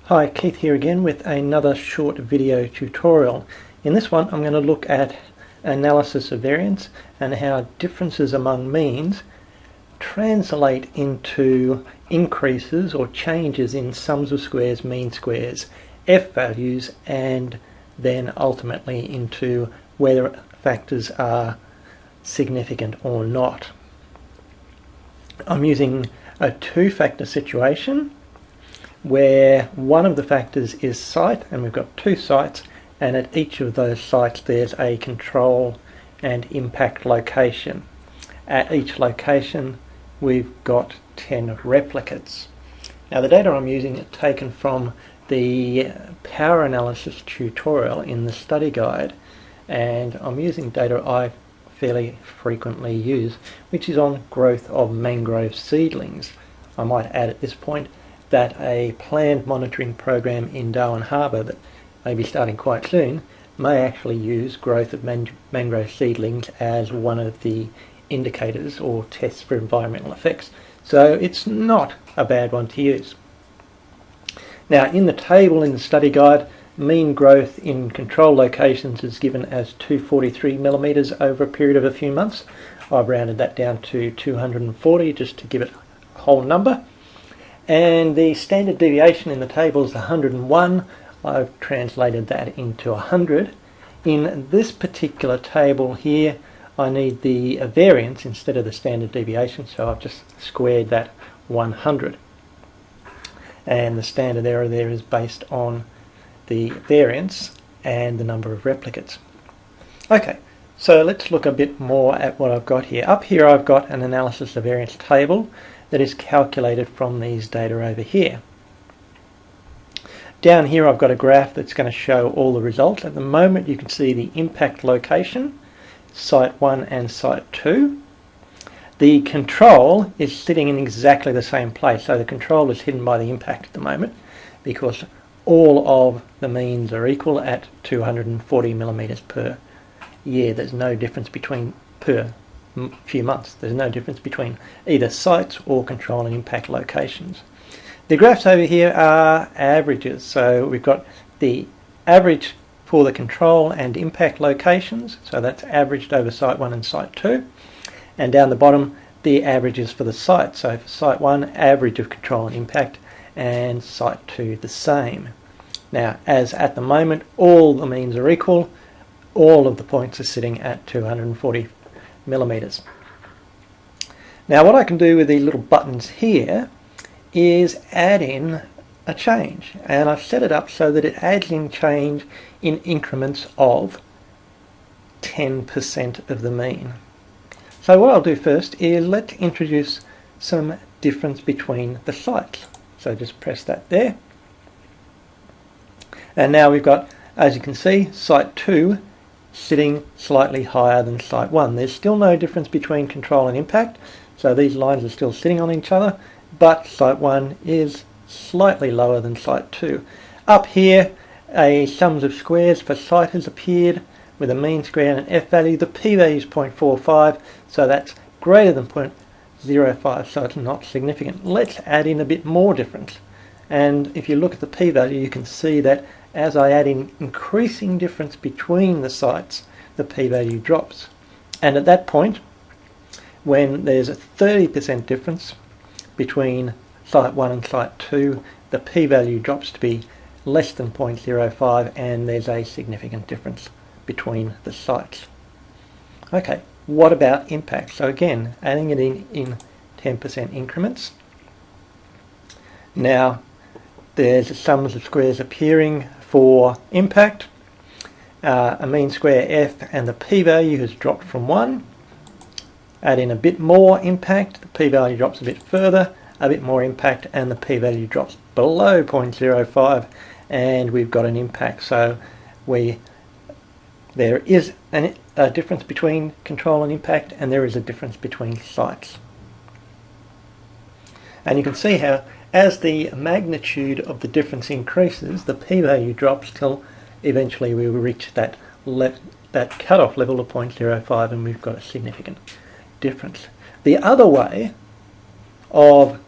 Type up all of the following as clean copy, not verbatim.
Hi, Keith here again with another short video tutorial. In this one I'm going to look at analysis of variance and how differences among means translate into increases or changes in sums of squares, mean squares, f values, and then ultimately into whether factors are significant or not. I'm using a two-factor situation where one of the factors is site, and we've got two sites, and at each of those sites there's a control and impact location. At each location we've got 10 replicates. Now the data I'm using is taken from the power analysis tutorial in the study guide, and I'm using data I fairly frequently use, which is on growth of mangrove seedlings. I might add at this point that a planned monitoring program in Darwin Harbour that may be starting quite soon may actually use growth of mangrove seedlings as one of the indicators or tests for environmental effects. So it's not a bad one to use. Now in the table in the study guide, mean growth in control locations is given as 243 millimetres over a period of a few months. I've rounded that down to 240 just to give it a whole number. And the standard deviation in the table is 101. I've translated that into 100. In this particular table here, I need the variance instead of the standard deviation, so I've just squared that 100. And the standard error there is based on the variance and the number of replicates. Okay, so let's look a bit more at what I've got here. Up here I've got an analysis of variance table that is calculated from these data over here. Down here I've got a graph that's going to show all the results. At the moment you can see the impact location, site 1 and site 2. The control is sitting in exactly the same place, so the control is hidden by the impact at the moment because all of the means are equal at 240 millimetres per year. There's no difference between per few months. There's no difference between either sites or control and impact locations. The graphs over here are averages, so we've got the average for the control and impact locations, so that's averaged over site 1 and site 2, and down the bottom the averages for the site. So for site 1, average of control and impact, and site 2 the same. Now as at the moment all the means are equal, all of the points are sitting at 240 millimetres. Now what I can do with these little buttons here is add in a change, and I've set it up so that it adds in change in increments of 10% of the mean. So what I'll do first is let's introduce some difference between the sites. So just press that there, and now we've got, as you can see, site 2 sitting slightly higher than site 1. There's still no difference between control and impact, so these lines are still sitting on each other, but site 1 is slightly lower than site 2. Up here, a sums of squares for site has appeared with a mean square and an f value. The p-value is 0.45, so that's greater than 0.05, so it's not significant. Let's add in a bit more difference. And if you look at the p-value, you can see that as I add in increasing difference between the sites, the p-value drops. And at that point, when there's a 30% difference between site 1 and site 2, the p-value drops to be less than 0.05, and there's a significant difference between the sites. Okay, what about impact? So again, adding it in 10% increments. Now there's sums of squares appearing for impact, a mean square f, and the p-value has dropped from 1. Add in a bit more impact, the p-value drops a bit further, a bit more impact, and the p-value drops below 0.05, and we've got an impact. So there is a difference between control and impact, and there is a difference between sites. And you can see how as the magnitude of the difference increases, the p-value drops till eventually we will reach that cutoff level of 0.05, and we've got a significant difference. The other way of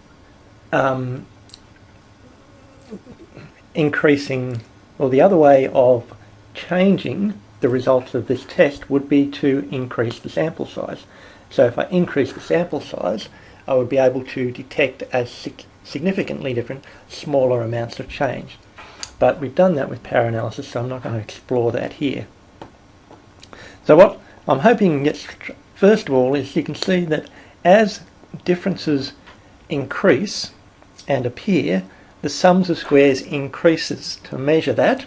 increasing, or the other way of changing the results of this test would be to increase the sample size. So if I increase the sample size, I would be able to detect as significantly different smaller amounts of change. But we've done that with power analysis, so I'm not going to explore that here. So what I'm hoping you get first of all is you can see that as differences increase and appear, the sums of squares increases to measure that,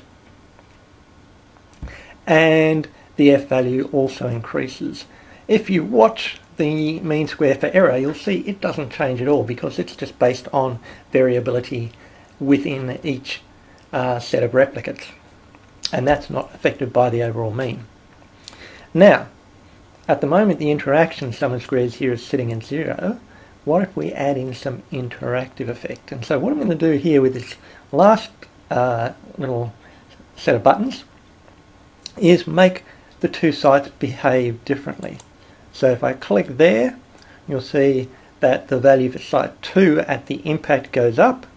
and the F value also increases. If you watch the mean square for error, you'll see it doesn't change at all because it's just based on variability within each set of replicates, and that's not affected by the overall mean. Now, at the moment the interaction sum of squares here is sitting at 0. What if we add in some interactive effect? And so what I'm going to do here with this last little set of buttons is make the two sites behave differently. So if I click there, you'll see that the value for site 2 at the impact goes up.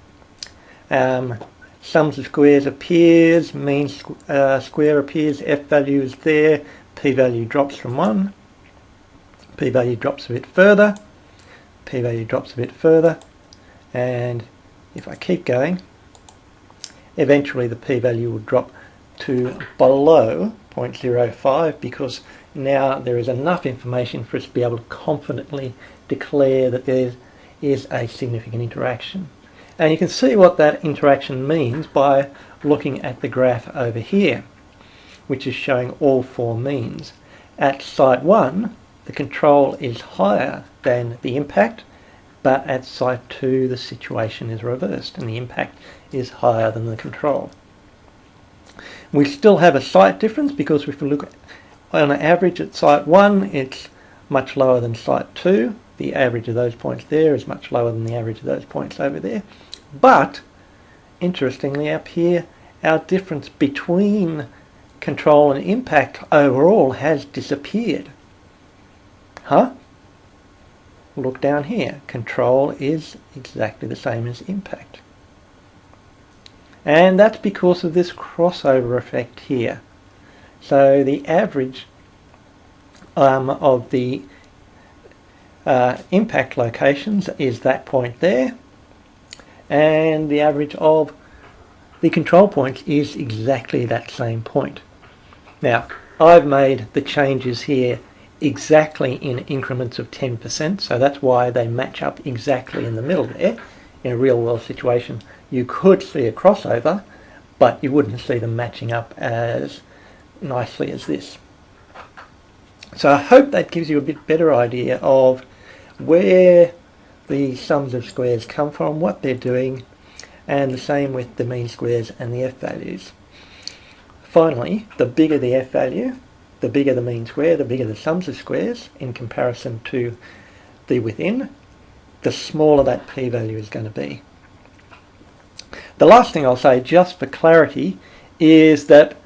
Sums of squares appears, mean square appears, F value is there, p-value drops from 1, p-value drops a bit further, p-value drops a bit further, and if I keep going, eventually the p-value will drop to below 0.05 because now there is enough information for us to be able to confidently declare that there is a significant interaction. And you can see what that interaction means by looking at the graph over here, which is showing all four means. At site 1, the control is higher than the impact, but at site 2 the situation is reversed and the impact is higher than the control. We still have a site difference because if we look on an average at site 1, it's much lower than site 2. The average of those points there is much lower than the average of those points over there. But, interestingly up here, our difference between control and impact overall has disappeared. Look down here. Control is exactly the same as impact. And that's because of this crossover effect here. So the average of the impact locations is that point there, and the average of the control points is exactly that same point. Now, I've made the changes here exactly in increments of 10%, so that's why they match up exactly in the middle there. In a real world situation, you could see a crossover, but you wouldn't see them matching up as nicely as this. So I hope that gives you a bit better idea of where the sums of squares come from, what they're doing, and the same with the mean squares and the F values. Finally, the bigger the F value, the bigger the mean square, the bigger the sums of squares in comparison to the within, the smaller that p-value is going to be. The last thing I'll say, just for clarity, is that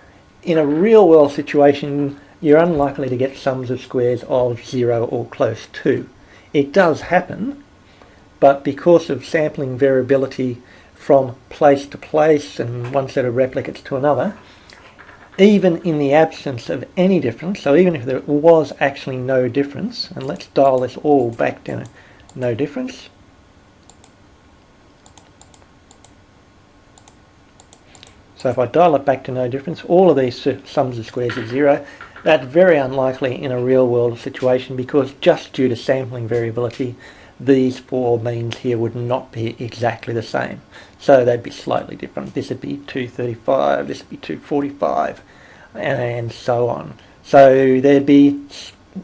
in a real world situation you're unlikely to get sums of squares of 0 or close to. It does happen, but because of sampling variability from place to place and one set of replicates to another, even in the absence of any difference, so even if there was actually no difference, and let's dial this all back down, no difference. So if I dial it back to no difference, all of these sums of squares are 0. That's very unlikely in a real world situation because just due to sampling variability, these four means here would not be exactly the same. So they'd be slightly different. This would be 235, this would be 245, and so on. So there'd be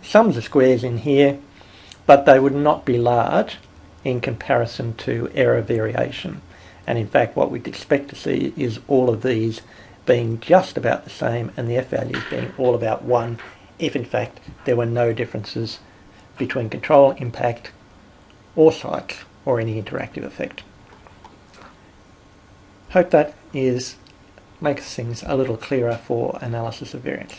sums of squares in here, but they would not be large in comparison to error variation. And in fact, what we'd expect to see is all of these being just about the same and the F values being all about 1, if in fact there were no differences between control, impact, or sites, or any interactive effect. Hope that makes things a little clearer for analysis of variance.